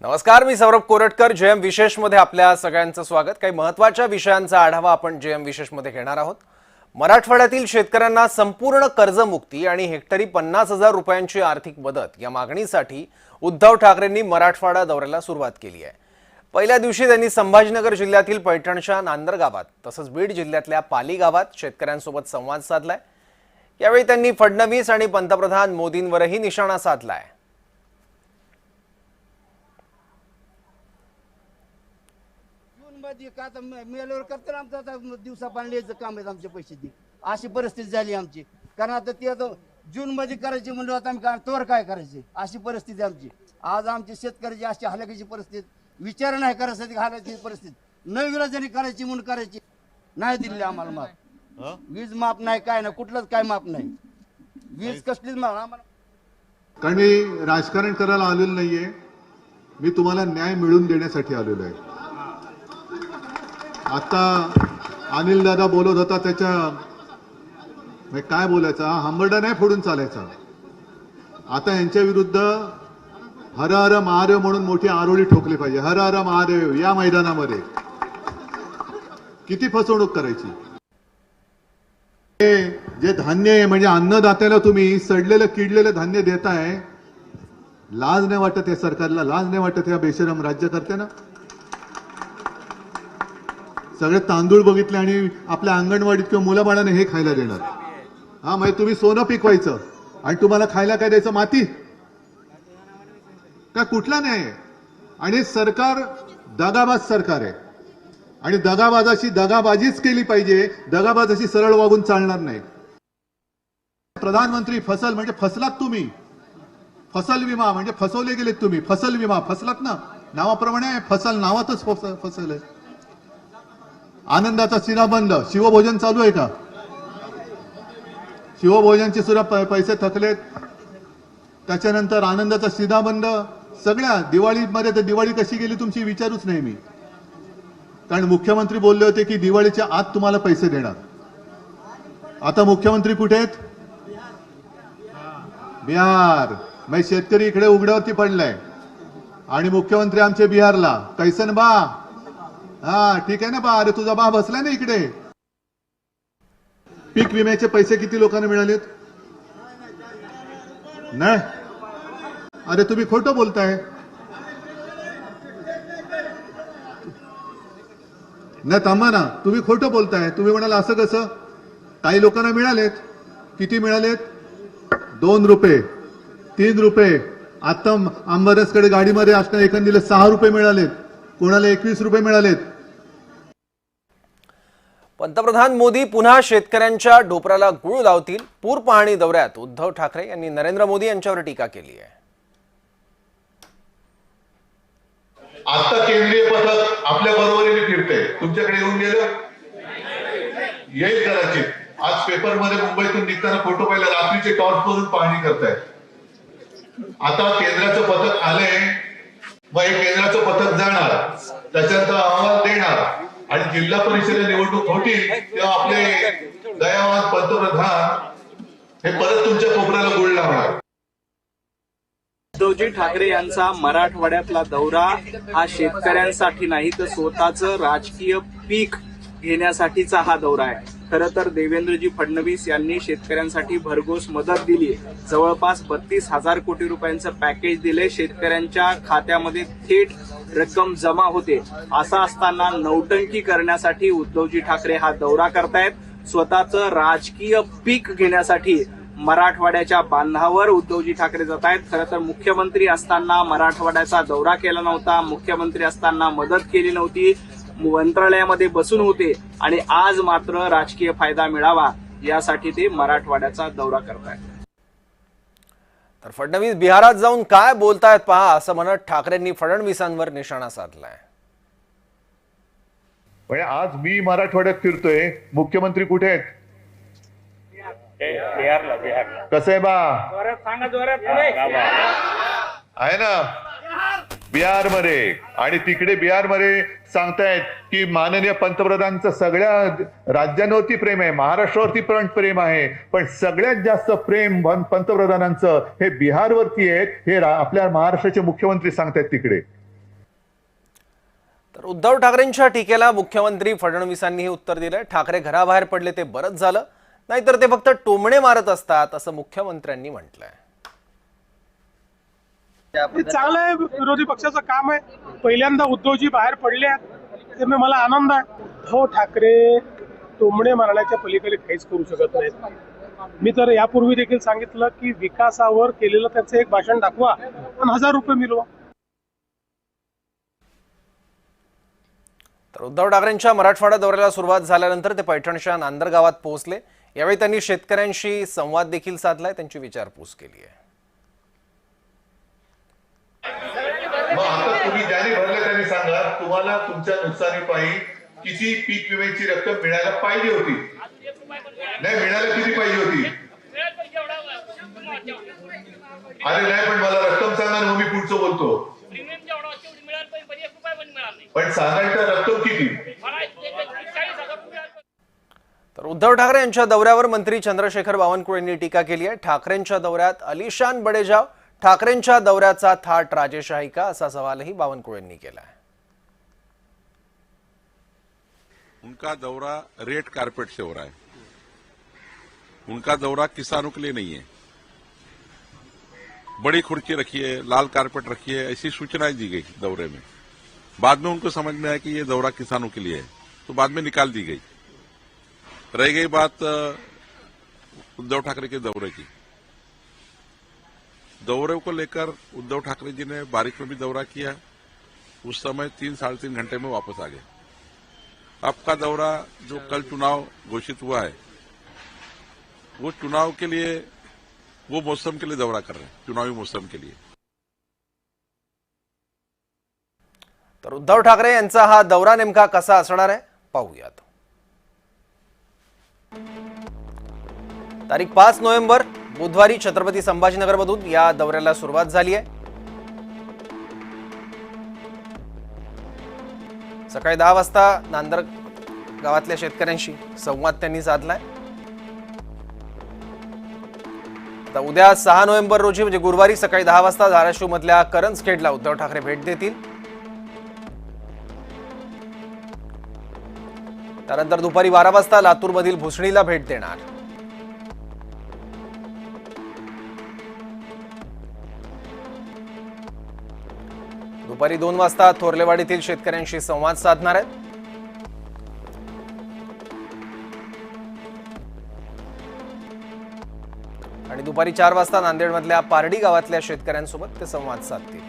नमस्कार, मी सौरभ कोरटकर. जेएम विशेष मध्ये आपल्या सगळ्यांचं स्वागत. काही महत्त्वाच्या विषयांचा आढावा आपण जेएम विशेष मध्ये घेणार आहोत. मराठवाड्यातील शेतकऱ्यांना संपूर्ण कर्जमुक्ती आणि हेक्टरी 50,000 रुपयांची आर्थिक मदत या मागणीसाठी उद्धव ठाकरेंनी मराठवाडा दौऱ्याला सुरुवात केली आहे. पहिल्या दिवशी त्यांनी संभाजीनगर जिल्ह्यातील पैठणच्या नांदर गावात तसंच बीड जिल्ह्यातल्या पाली गावात शेतकऱ्यांसोबत संवाद साधलाय. यावेळी त्यांनी फडणवीस आणि पंतप्रधान मोदींवरही निशाणा साधलाय. मेल्यावर करताना आमचं आता दिवसा पाण्याचं काम आहे, आमचे पैसे दे अशी परिस्थिती झाली आमची. कारण आता ते आता जून मध्ये करायची म्हणलं आता आम्ही तोवर काय करायचे अशी परिस्थिती आमची. आज आमची शेतकऱ्याची अशी हलाखीची परिस्थिती, विचार नाही करायसाठी हालाची परिस्थिती. नवीला जरी करायची म्हणून करायची नाही दिली आम्हाला माप. वीज माप नाही, काय नाही, कुठलंच काय माप नाही. वीज कसलीच माप आम्हाला. कारण मी राजकारण करायला आलेलो नाहीये, मी तुम्हाला न्याय मिळवून देण्यासाठी आलेलो आहे. आता अनिल दादा बोलत होता, त्याच्या काय बोलायचा, हंबरडा नाही फोडून चालायचा. आता यांच्या विरुद्ध हर हर महादेव म्हणून मोठी आरोळी ठोकली पाहिजे. हर हर महादेव या मैदानामध्ये किती फसवणूक करायची. जे धान्य आहे म्हणजे अन्नदात्याला तुम्ही सडलेलं किडलेलं धान्य देताय, लाज नाही वाटत या सरकारला? लाज नाही वाटत या बेशरम राज्यकर्त्यांना? सगळे तांदूळ बघितले आणि आपल्या अंगणवाडीत किंवा मुलाबाळाने हे खायला देणार. हा, म्हणजे तुम्ही सोनं पिकवायचं आणि तुम्हाला खायला काय द्यायचं? माती का? कुठला न्याय? आणि सरकार दगाबाज सरकार आहे आणि दगाबाजाशी दगाबाजीच केली पाहिजे. दगाबाजाशी सरळ वागून चालणार नाही. प्रधानमंत्री फसल म्हणजे फसलात तुम्ही. फसल विमा म्हणजे फसवले गेलेत तुम्ही. फसल विमा फसलात ना, नावाप्रमाणे फसल नावातच फसल आहे. आनंदाचा शिरा बंद, शिवभोजन चालू आहे का? शिवभोजनचे सुद्धा पैसे थकलेत. त्याच्यानंतर आनंदाचा शिरा बंद. सगळ्या दिवाळीमध्ये तर दिवाळी कशी गेली तुमची विचारूच नाही मी. कारण मुख्यमंत्री बोलले होते की दिवाळीच्या आत तुम्हाला पैसे देणार. आता मुख्यमंत्री कुठे आहेत? बिहार. मग शेतकरी इकडे उघड्यावरती पडलाय आणि मुख्यमंत्री आमचे बिहारला. कैसन बा? हा, ठीक आहे ना बा. अरे तुझा बा बसलाय ना इकडे. पीक विम्याचे पैसे किती लोकांना मिळालेत? नाही. अरे तुम्ही खोटं बोलताय. नाही, थांबा ना, तुम्ही खोटं बोलताय. तुम्ही म्हणाला असं कसं? काही लोकांना मिळालेत. किती मिळालेत? 2 रुपये, 3 रुपये. आता अंबादासकडे गाडीमध्ये असताना एखादीला 6 रुपये मिळालेत, कोणाला 21 रुपये मिळालेत. पंतप्रधान मोदी पुन्हा शेतकऱ्यांच्या ढोपराला गुळ लावतील. पूर पाहणी दौऱ्यात उद्धव ठाकरे यांनी नरेंद्र मोदी यांच्यावर टीका केली आहे. आता केंद्रीय पथक आपल्या बरोबरीने फिरते. तुमच्याकडे येऊन गेलं? येईल कदाचित. आज पेपरमध्ये मुंबईतून निघताना फोटो पाहिला, रात्रीचे टॉर्च करून पाहणी करतायत. आता केंद्राचं पथक आलंय, मग हे केंद्राचं पथक जाणार, त्याच्यानंतर अहवाल देणार आणि जिल्हा परिषद निवडणूक होतील तेव्हा आपले दयावान पंतप्रधान हे परत तुमच्या कोपऱ्याला गुळ लावणार. उद्धवजी ठाकरे यांचा मराठवाड्यातला दौरा हा शेतकऱ्यांसाठी नाही तर स्वतःचं राजकीय पीक घेण्यासाठीचा हा दौरा आहे. खरं तर देवेंद्रजी फडणवीस यांनी शेतकऱ्यांसाठी भरघोस मदत दिली. जवळपास 32,000 कोटी रुपयांचं पॅकेज दिले. शेतकऱ्यांच्या खात्यामध्ये थेट रक्कम जमा होते. असं असताना नौटंकी करण्यासाठी उद्धवजी ठाकरे हा दौरा करतायत. स्वतःचं राजकीय पीक घेण्यासाठी मराठवाड्याच्या बांधावर उद्धवजी ठाकरे जात आहेत. खरं तर मुख्यमंत्री असताना मराठवाड्याचा दौरा केला नव्हता, मुख्यमंत्री असताना मदत केली नव्हती, मंत्रालयामध्ये बसून होते आणि आज मात्र राजकीय फायदा मिळावा यासाठी ते मराठवाड्याचा दौरा करतायत. तर फडणवीस बिहारात जाऊन काय बोलतायत पहा, असं म्हणत ठाकरेंनी फडणवीसांवर निशाणा साधलाय. पण आज मी मराठवाड्यात फिरतोय, मुख्यमंत्री कुठे आहेत? बिहारला. कसं आहे बा? आहे ना बिहार मध्ये. आणि तिकडे बिहार मध्ये सांगतायत की माननीय पंतप्रधानांचं सगळ्या राज्यांवरती प्रेम आहे, महाराष्ट्रावरती पण प्रेम आहे, पण सगळ्यात जास्त प्रेम पंतप्रधानांचं हे बिहारवरती आहे. हे आपल्या महाराष्ट्राचे मुख्यमंत्री सांगतायत तिकडे. तर उद्धव ठाकरेंच्या टीकेला मुख्यमंत्री फडणवीसांनीही उत्तर दिलंय. ठाकरे घराबाहेर पडले ते बरंच झालं, नाहीतर ते फक्त टोमणे मारत असतात असं मुख्यमंत्र्यांनी म्हटलंय. हे चांगलं आहे, विरोधी पक्षाचं काम आहे. पहिल्यांदा उद्धवजी बाहेर पडले आहेत, ते मला आनंद आहे. उद्धव ठाकरे टोमणे मारण्याच्या पलीकडे काहीच करू शकत नाहीत. मी तर यापूर्वी देखील सांगितलं की विकासावर केलेलं त्यांचं एक भाषण दाखवा आणि 1000 रुपये मिळवा. तर उद्धव ठाकरेंच्या मराठवाडा दौऱ्याला सुरुवात झाल्यानंतर ते पैठणच्या नांदर गावात पोहोचले. यावेळी त्यांनी शेतकऱ्यांशी संवाद देखील साधलाय, त्यांची विचारपूस केली आहे. मग आता तुम्ही ज्यांनी भरले त्यांनी सांगा, तुम्हाला तुमच्या नुकसानीपायी किती पीक विम्याची रक्कम मिळायला पाहिजे होती? नाही मिळायला किती पाहिजे होती? अरे नाही, पण मला रक्कम सांगा ना, मग मी पुढचं बोलतो. पण सांगायचं रक्कम किती? तर उद्धव ठाकरे यांच्या दौऱ्यावर मंत्री चंद्रशेखर बावनकुळे यांनी टीका केली आहे. ठाकरेंच्या दौऱ्यात अलिशान बडेजाव, ठाकरेंच्या दौऱ्याचा थाट राजेशाही का, असा सवालही बावनकुळे यांनी केला आहे. उनका दौरा रेड कारपेट से हो रहा है. उनका दौरा किसानों के लिए नहीं है. बड़ी खुर्ची रखी है, लाल कारपेट रखी है, ऐसी सूचनाएं दी गई दौरे में. बाद में उनको समझ में आया कि ये दौरा किसानों के लिए है, तो बाद में निकाल दी गई. रह गई बात उद्धव ठाकरे के दौरे की. दौरे को लेकर उद्धव ठाकरे जी ने बारिश में भी दौरा किया. उस समय 3-3.5 घंटे में वापस आ गए. आपका दौरा जो कल चुनाव घोषित हुआ है, वो चुनाव के लिए, वो मौसम के लिए दौरा कर रहे हैं, चुनावी मौसम के लिए. तर उद्धव ठाकरे यांचा हा दौरा नेमका कसा असणार आहे पाहूयात. तारीख 5 नोव्हेंबर बुधवारी छत्रपती संभाजीनगरमधून या दौऱ्याला सुरुवात झाली आहे. सकाळी 10 वाजता नांदर गावातल्या शेतकऱ्यांशी संवाद त्यांनी साधलाय. आता उद्या 6 नोव्हेंबर रोजी म्हणजे गुरुवारी सकाळी 10 वाजता धाराशिव मधल्या करंजखेडला उद्धव ठाकरे भेट देतील. त्यानंतर दुपारी 12 वाजता लातूरमधील भुसणीला भेट देणार. दुपारी 2 वाजता थोरलेवाडीतील शेतकऱ्यांशी संवाद साधणार आहेत. आणि दुपारी 4 वाजता नांदेडमधल्या पारडी गावातल्या शेतकऱ्यांसोबत ते संवाद साधतील.